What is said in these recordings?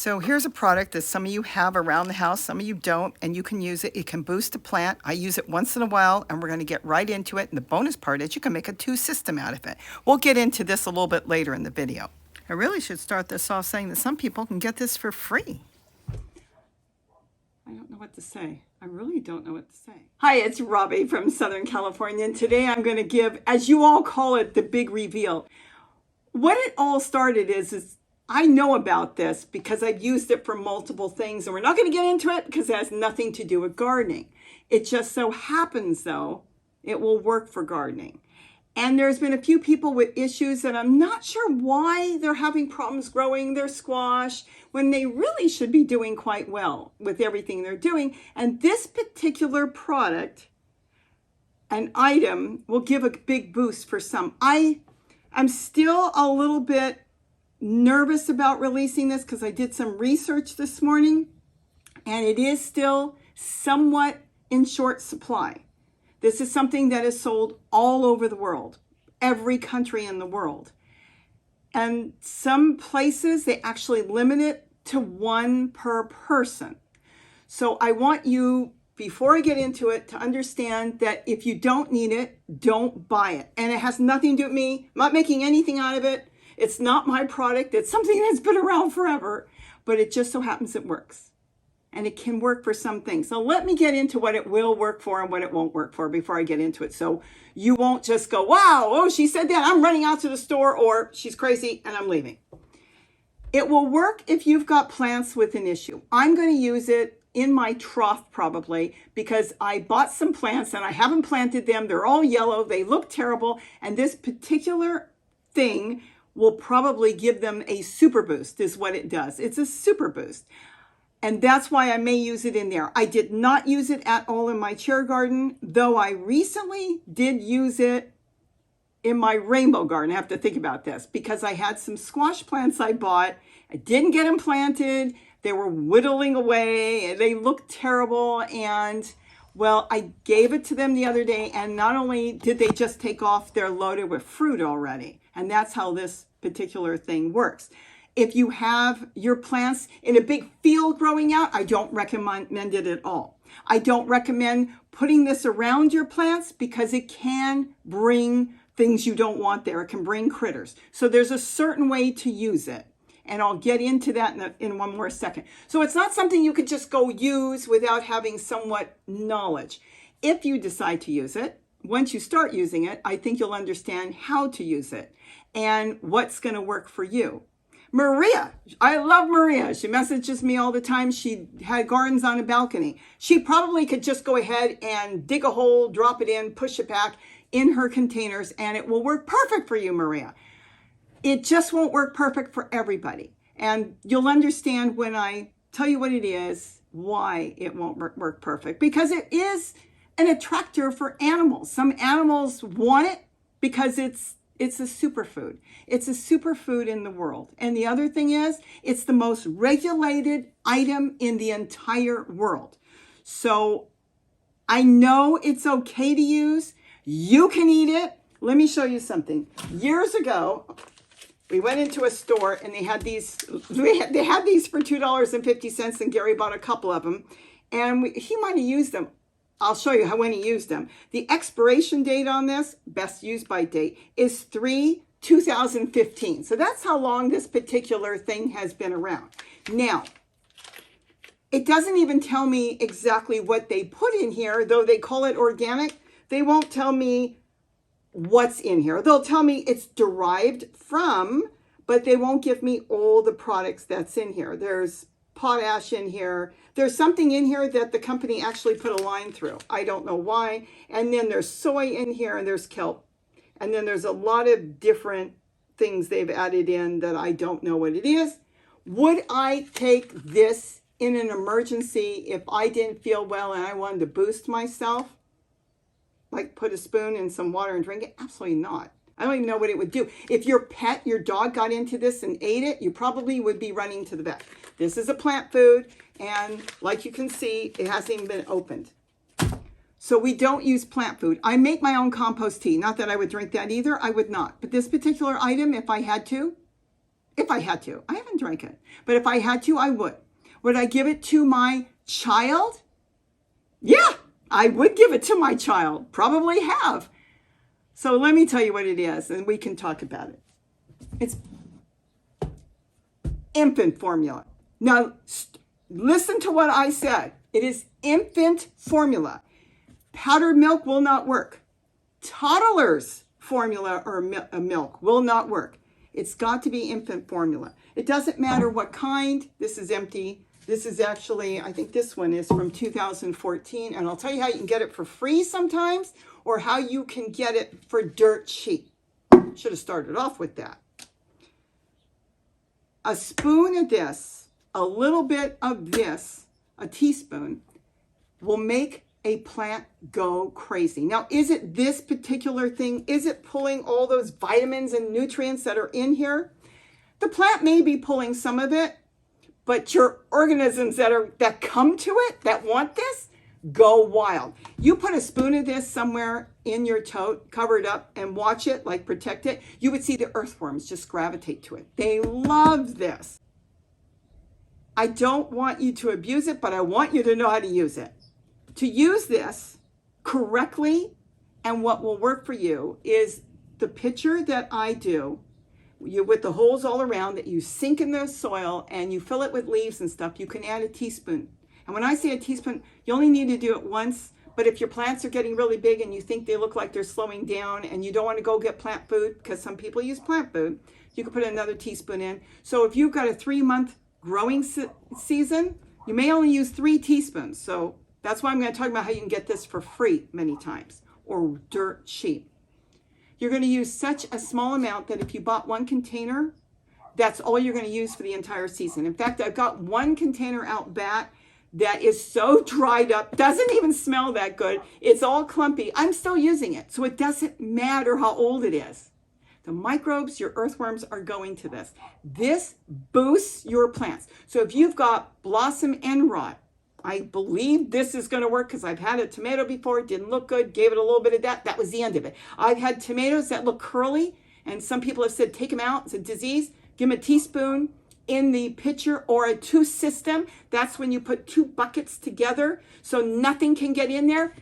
So here's a product that some of you have around the house, some of you don't, and you can use it. It can boost a plant. I use it once in a while, and we're going to get right into it. And the bonus part is you can make a 2 system out of it. We'll get into this a little bit later in the video. I really should start this off saying that some people can get this for free. I don't know what to say. I really don't know what to say. Hi, it's Robbie from Southern California, and today I'm going to give, as you all call it, the big reveal. What it all started is I know about this because I've used it for multiple things, and we're not going to get into it because it has nothing to do with gardening. It just so happens, though, it will work for gardening. And there's been a few people with issues that I'm not sure why they're having problems growing their squash when they really should be doing quite well with everything they're doing. And this particular product, an item, will give a big boost for some. I'm still a little bit nervous about releasing this because I did some research this morning and it is still somewhat in short supply. This is something that is sold all over the world, every country in the world. And some places, they actually limit it to 1 per person. So I want you, before I get into it, to understand that if you don't need it, don't buy it. And it has nothing to do with me. I'm not making anything out of it. It's not my product. It's something that's been around forever, but it just so happens it works. And it can work for some things. So let me get into what it will work for and what it won't work for before I get into it. So you won't just go, wow, oh, she said that, I'm running out to the store, or she's crazy and I'm leaving. It will work if you've got plants with an issue. I'm going to use it in my trough probably because I bought some plants and I haven't planted them. They're all yellow. They look terrible. And this particular thing will probably give them a super boost is what it does. It's a super boost. And that's why I may use it in there. I did not use it at all in my chair garden, though I recently did use it in my rainbow garden. I have to think about this because I had some squash plants I bought. I didn't get them planted. They were whittling away and they looked terrible. And well, I gave it to them the other day, and not only did they just take off, they're loaded with fruit already. And that's how this particular thing works. If you have your plants in a big field growing out, I don't recommend it at all. I don't recommend putting this around your plants because it can bring things you don't want there. It can bring critters. So there's a certain way to use it. And I'll get into that in one more second. So it's not something you could just go use without having somewhat knowledge. If you decide to use it, once you start using it, I think you'll understand how to use it and what's going to work for you. Maria, I love Maria. She messages me all the time. She had gardens on a balcony. She probably could just go ahead and dig a hole, drop it in, push it back in her containers, and it will work perfect for you, Maria. It just won't work perfect for everybody. And you'll understand when I tell you what it is, why it won't work perfect. Because it is an attractor for animals. Some animals want it because it's a superfood. It's a superfood in the world. And the other thing is, it's the most regulated item in the entire world. So I know it's okay to use. You can eat it. Let me show you something. Years ago, we went into a store and they had these for $2.50, and Gary bought a couple of them. And he might have used them. I'll show you when he used them. The expiration date on this, best used by date, is 3/2015. So that's how long this particular thing has been around. Now, it doesn't even tell me exactly what they put in here, though they call it organic. They won't tell me what's in here. They'll tell me it's derived from, but they won't give me all the products that's in here. There's potash in here. There's something in here that the company actually put a line through. I don't know why. And then there's soy in here and there's kelp. And then there's a lot of different things they've added in that I don't know what it is. Would I take this in an emergency if I didn't feel well and I wanted to boost myself? Like put a spoon in some water and drink it? Absolutely not. I don't even know what it would do. If your pet, your dog got into this and ate it, you probably would be running to the vet. This is a plant food, and like you can see, it hasn't even been opened. So we don't use plant food. I make my own compost tea. Not that I would drink that either. I would not. But this particular item, if I had to, if I had to. I haven't drank it, but if I had to, I would. Would I give it to my child? Yeah, I would give it to my child. Probably have. So let me tell you what it is, and we can talk about it. It's infant formula. Now, listen to what I said. It is infant formula. Powdered milk will not work. Toddlers formula or milk will not work. It's got to be infant formula. It doesn't matter what kind. This is empty. This is actually, I think this one is from 2014, and I'll tell you how you can get it for free sometimes, or how you can get it for dirt cheap. Should have started off with that. A spoon of this, a little bit of this, a teaspoon, will make a plant go crazy. Now, is it this particular thing? Is it pulling all those vitamins and nutrients that are in here? The plant may be pulling some of it, but your organisms that come to it, that want this, go wild. You put a spoon of this somewhere in your tote, cover it up, and watch it, like protect it, you would see the earthworms just gravitate to it. They love this. I don't want you to abuse it, but I want you to know how to use it. To use this correctly, and what will work for you is the pitcher that I do, with the holes all around that you sink in the soil and you fill it with leaves and stuff. You can add a teaspoon. And when I say a teaspoon, you only need to do it once. But if your plants are getting really big and you think they look like they're slowing down and you don't want to go get plant food, because some people use plant food, you can put another teaspoon in. So if you've got a 3-month growing season, you may only use 3 teaspoons. So that's why I'm going to talk about how you can get this for free many times, or dirt cheap. You're going to use such a small amount that if you bought 1 container, that's all you're going to use for the entire season. In fact, I've got 1 container out back that is so dried up, doesn't even smell that good. It's all clumpy. I'm still using it. So it doesn't matter how old it is. The microbes, your earthworms, are going to this. This boosts your plants. So if you've got blossom end rot, I believe this is going to work, because I've had a tomato before. It didn't look good. Gave it a little bit of that. That was the end of it. I've had tomatoes that look curly, and some people have said, take them out. It's a disease. Give them a teaspoon in the pitcher, or a 2 system. That's when you put 2 buckets together so nothing can get in there.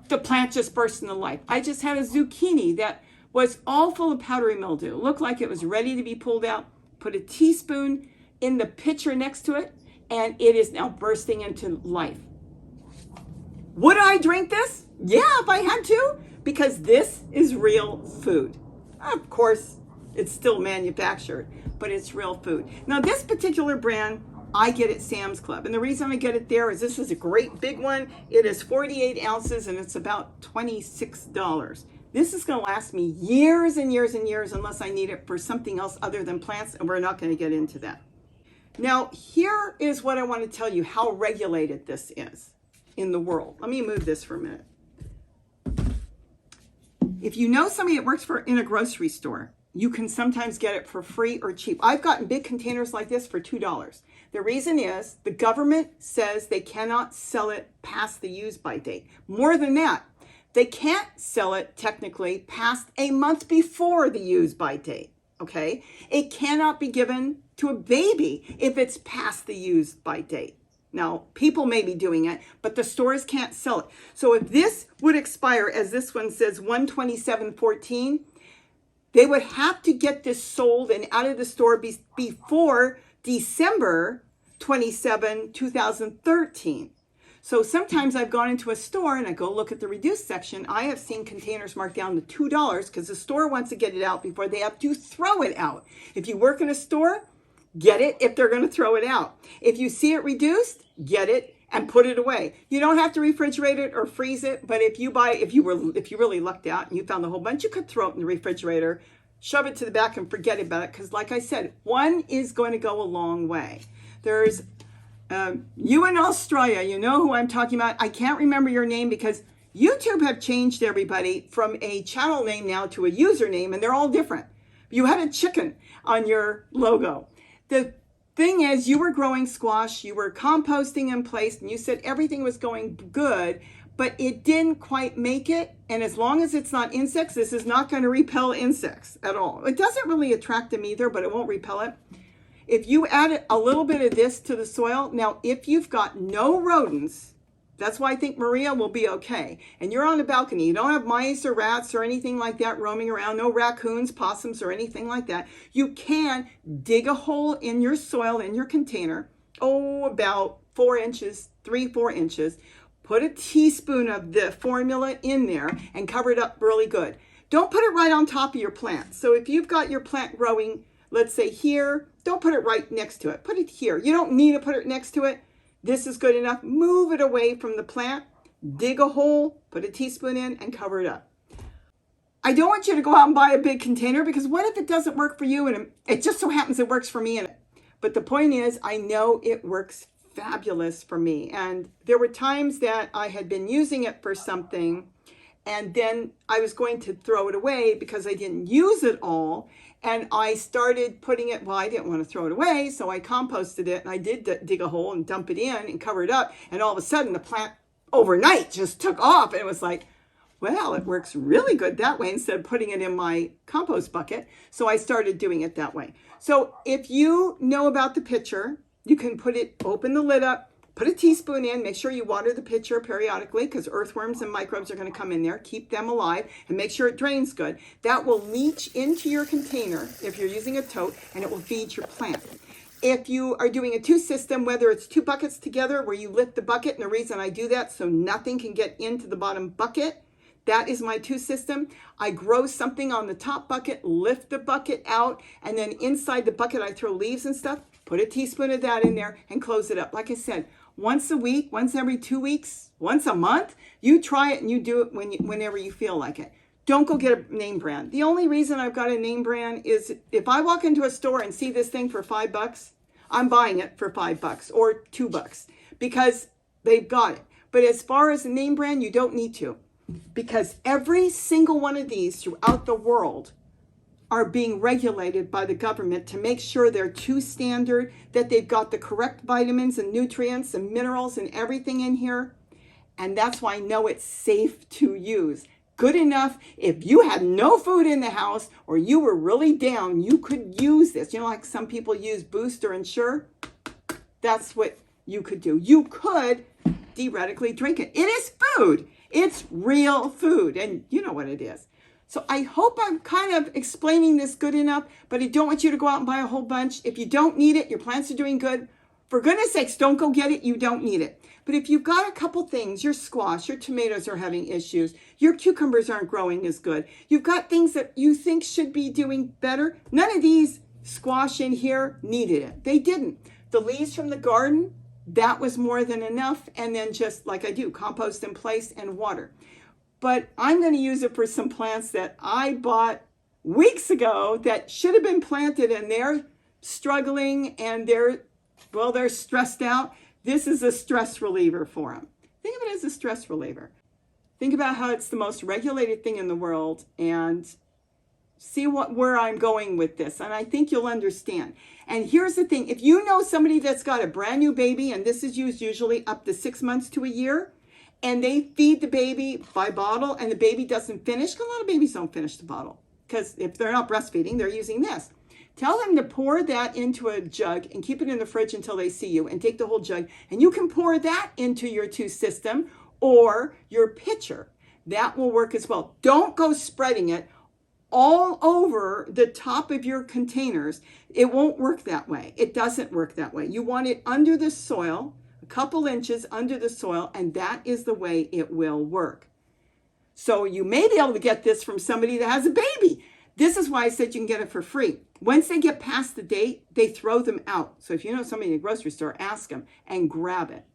The plant just bursts into life. I just had a zucchini that was all full of powdery mildew. It looked like it was ready to be pulled out. Put a teaspoon in the pitcher next to it, and it is now bursting into life. Would I drink this? Yeah, if I had to, because this is real food. Of course, it's still manufactured, but it's real food. Now, this particular brand, I get at Sam's Club. And the reason I get it there is this is a great big one. It is 48 ounces, and it's about $26. This is going to last me years and years and years, unless I need it for something else other than plants, and we're not going to get into that. Now, here is what I want to tell you, how regulated this is in the world. Let me move this for a minute. If you know somebody that works in a grocery store, you can sometimes get it for free or cheap. I've gotten big containers like this for $2. The reason is the government says they cannot sell it past the use-by date. More than that, they can't sell it technically past a month before the use-by date. Okay? It cannot be given to a baby if it's past the use-by date. Now, people may be doing it, but the stores can't sell it. So if this would expire, as this one says, 1/27/14, they would have to get this sold and out of the store before December 27, 2013. So sometimes I've gone into a store and I go look at the reduced section. I have seen containers marked down to $2 because the store wants to get it out before they have to throw it out. If you work in a store, get it if they're going to throw it out. If you see it reduced, get it and put it away. You don't have to refrigerate it or freeze it, but if you really lucked out and you found a whole bunch, you could throw it in the refrigerator, shove it to the back and forget about it, because like I said, 1 is going to go a long way. There's you in Australia, you know who I'm talking about. I can't remember your name because YouTube have changed everybody from a channel name now to a username, and they're all different. You had a chicken on your logo. The thing is, you were growing squash, you were composting in place, and you said everything was going good, but it didn't quite make it. And as long as it's not insects, this is not going to repel insects at all. It doesn't really attract them either, but it won't repel it. if you add a little bit of this to the soil, now if you've got no rodents, that's why I think Maria will be okay. And you're on a balcony. You don't have mice or rats or anything like that roaming around. No raccoons, possums, or anything like that. You can dig a hole in your soil, in your container, about 4 inches, 3-4 inches. Put a teaspoon of the formula in there and cover it up really good. Don't put it right on top of your plant. So if you've got your plant growing, let's say here, don't put it right next to it. Put it here. You don't need to put it next to it. This is good enough. Move it away from the plant, dig a hole, put a teaspoon in, and cover it up. I don't want you to go out and buy a big container, because what if it doesn't work for you? And it just so happens it works for me. But the point is, I know it works fabulous for me. And there were times that I had been using it for something, and then I was going to throw it away because I didn't use it all. And I started putting it, well, I didn't want to throw it away, so I composted it, and I did dig a hole and dump it in and cover it up. And all of a sudden, the plant overnight just took off. And it was like, well, it works really good that way instead of putting it in my compost bucket. So I started doing it that way. So if you know about the pitcher, you can open the lid up, put a teaspoon in, make sure you water the pitcher periodically, because earthworms and microbes are going to come in there. Keep them alive and make sure it drains good. That will leach into your container if you're using a tote, and it will feed your plant. If you are doing a 2 system, whether it's 2 buckets together where you lift the bucket, and the reason I do that so nothing can get into the bottom bucket, that is my 2 system. I grow something on the top bucket, lift the bucket out, and then inside the bucket I throw leaves and stuff. Put a teaspoon of that in there and close it up. Like I said, once a week, once every 2 weeks, once a month, you try it and you do it whenever you feel like it. Don't go get a name brand. The only reason I've got a name brand is if I walk into a store and see this thing for $5, I'm buying it for $5 or $2 because they've got it. But as far as a name brand, you don't need to, because every single one of these throughout the world are being regulated by the government to make sure they're to standard, that they've got the correct vitamins and nutrients and minerals and everything in here. And that's why I know it's safe to use. Good enough, if you had no food in the house or you were really down, you could use this. You know, like some people use Boost or Ensure? That's what you could do. You could theoretically drink it. It is food. It's real food, and you know what it is. So I hope I'm kind of explaining this good enough, but I don't want you to go out and buy a whole bunch. If you don't need it, your plants are doing good. For goodness sakes, don't go get it. You don't need it. But if you've got a couple things, your squash, your tomatoes are having issues, your cucumbers aren't growing as good, you've got things that you think should be doing better, none of these squash in here needed it. They didn't. The leaves from the garden, that was more than enough. And then just like I do, compost in place and water. But I'm going to use it for some plants that I bought weeks ago that should have been planted, and they're struggling and they're stressed out. This is a stress reliever for them. Think of it as a stress reliever. Think about how it's the most regulated thing in the world, and see where I'm going with this. And I think you'll understand. And here's the thing. If you know somebody that's got a brand new baby, and this is used usually up to 6 months to a year, and they feed the baby by bottle and the baby doesn't finish, because a lot of babies don't finish the bottle, because if they're not breastfeeding, they're using this. Tell them to pour that into a jug and keep it in the fridge until they see you, and take the whole jug. And you can pour that into your 2 system or your pitcher. That will work as well. Don't go spreading it all over the top of your containers. It won't work that way. It doesn't work that way. You want it under the soil, couple inches under the soil, and that is the way it will work. So you may be able to get this from somebody that has a baby. This is why I said you can get it for free. Once they get past the date, they throw them out. So if you know somebody in the grocery store, ask them and grab it.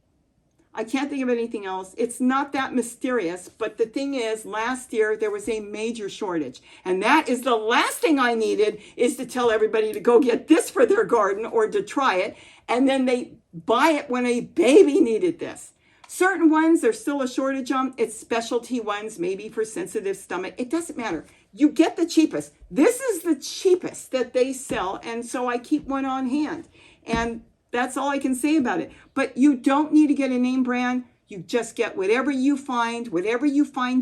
I can't think of anything else. It's not that mysterious, but the thing is, last year there was a major shortage. And that is the last thing I needed, is to tell everybody to go get this for their garden or to try it. And then they buy it when a baby needed this. Certain ones, there's still a shortage on. It's specialty ones, maybe for sensitive stomach. It doesn't matter. You get the cheapest. This is the cheapest that they sell. And so I keep one on hand. And that's all I can say about it. But you don't need to get a name brand. You just get whatever you find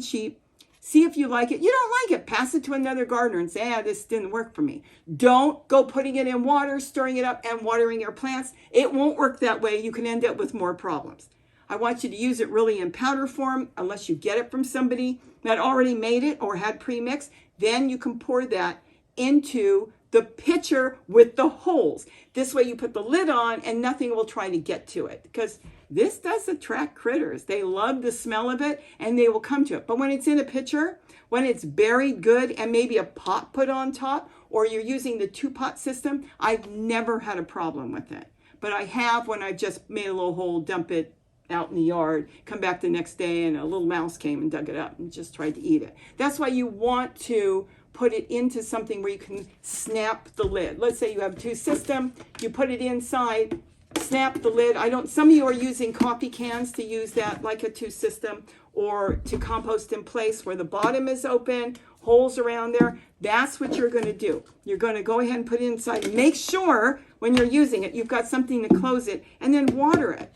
cheap. See if you like it. You don't like it, pass it to another gardener and say, this didn't work for me. Don't go putting it in water, stirring it up, and watering your plants. It won't work that way. You can end up with more problems. I want you to use it really in powder form, unless you get it from somebody that already made it or had pre-mix. Then you can pour that into the pitcher with the holes. This way you put the lid on and nothing will try to get to it, because this does attract critters. They love the smell of it and they will come to it. But when it's in a pitcher, when it's buried good and maybe a pot put on top, or you're using the 2-pot system, I've never had a problem with it. But I have when I just made a little hole, dump it out in the yard, come back the next day and a little mouse came and dug it up and just tried to eat it. That's why you want to put it into something where you can snap the lid. Let's say you have a 2 system, you put it inside, snap the lid. Some of you are using coffee cans to use that like a 2 system, or to compost in place where the bottom is open, holes around there. That's what you're going to do. You're going to go ahead and put it inside. Make sure when you're using it, you've got something to close it, and then water it.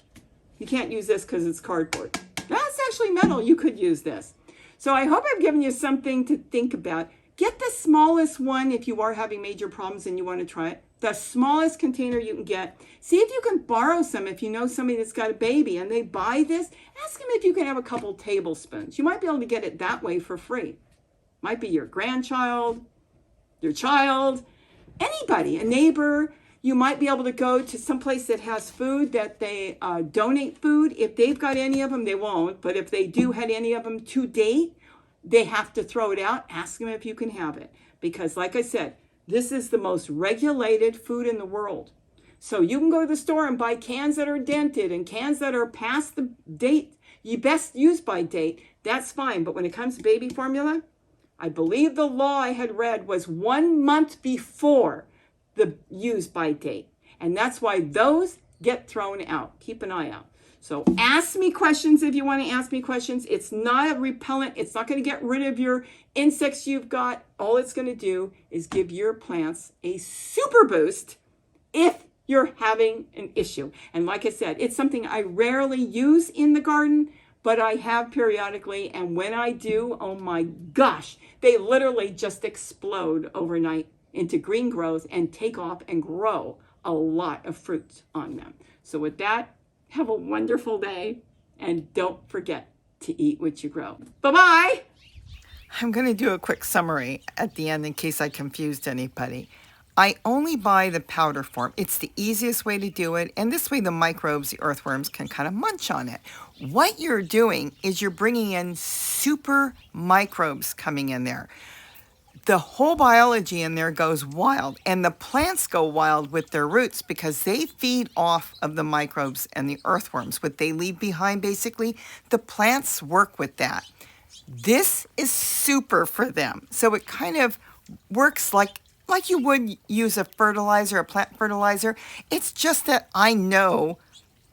You can't use this because it's cardboard. That's actually metal. You could use this. So I hope I've given you something to think about. Get the smallest one if you are having major problems and you want to try it. The smallest container you can get. See if you can borrow some. If you know somebody that's got a baby and they buy this, ask them if you can have a couple tablespoons. You might be able to get it that way for free. Might be your grandchild, your child, anybody, a neighbor. You might be able to go to some place that has food, that they donate food. If they've got any of them, they won't. But if they do have any of them to date, they have to throw it out. Ask them if you can have it. Because like I said, this is the most regulated food in the world. So you can go to the store and buy cans that are dented and cans that are past the date, you best use by date. That's fine. But when it comes to baby formula, I believe the law I had read was 1 month before the use by date. And that's why those get thrown out. Keep an eye out. So ask me questions if you want to ask me questions. It's not a repellent. It's not going to get rid of your insects you've got. All it's going to do is give your plants a super boost if you're having an issue. And like I said, it's something I rarely use in the garden, but I have periodically. And when I do, oh my gosh, they literally just explode overnight into green growth and take off and grow a lot of fruits on them. So with that, have a wonderful day, and don't forget to eat what you grow. Bye-bye. I'm going to do a quick summary at the end in case I confused anybody. I only buy the powder form. It's the easiest way to do it, and this way the microbes, the earthworms, can kind of munch on it. What you're doing is you're bringing in super microbes coming in there. The whole biology in there goes wild, and the plants go wild with their roots because they feed off of the microbes and the earthworms. What they leave behind, basically, the plants work with that. This is super for them. So it kind of works like you would use a fertilizer, a plant fertilizer. It's just that I know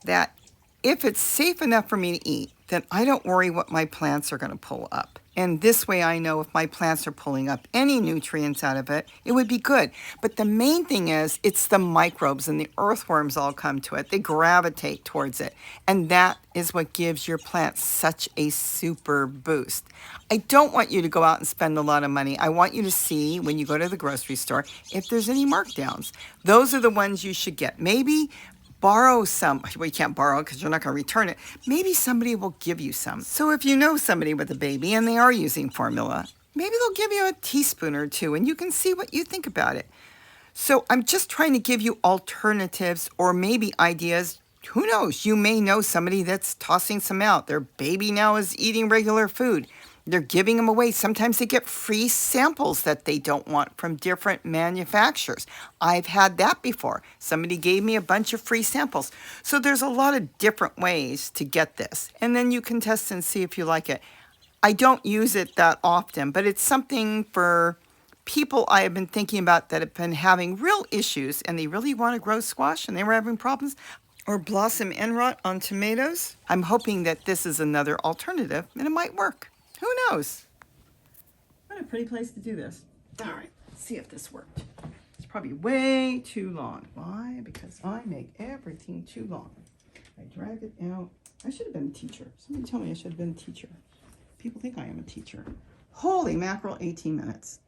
that if it's safe enough for me to eat, then I don't worry what my plants are going to pull up. And this way I know if my plants are pulling up any nutrients out of it, it would be good. But the main thing is it's the microbes and the earthworms all come to it. They gravitate towards it. And that is what gives your plants such a super boost. I don't want you to go out and spend a lot of money. I want you to see when you go to the grocery store if there's any markdowns. Those are the ones you should get. Maybe borrow some. Well, you can't borrow because you're not going to return it. Maybe somebody will give you some. So if you know somebody with a baby and they are using formula, maybe they'll give you a teaspoon or two and you can see what you think about it. So I'm just trying to give you alternatives or maybe ideas. Who knows? You may know somebody that's tossing some out. Their baby now is eating regular food. They're giving them away. Sometimes they get free samples that they don't want from different manufacturers. I've had that before. Somebody gave me a bunch of free samples. So there's a lot of different ways to get this. And then you can test and see if you like it. I don't use it that often, but it's something for people I have been thinking about that have been having real issues and they really want to grow squash and they were having problems, or blossom end rot on tomatoes. I'm hoping that this is another alternative and it might work. Who knows? What a pretty place to do this. All right, let's see if this worked. It's probably way too long. Why? Because I make everything too long. I drag it out. I should have been a teacher. Somebody tell me I should have been a teacher. People think I am a teacher. Holy mackerel, 18 minutes.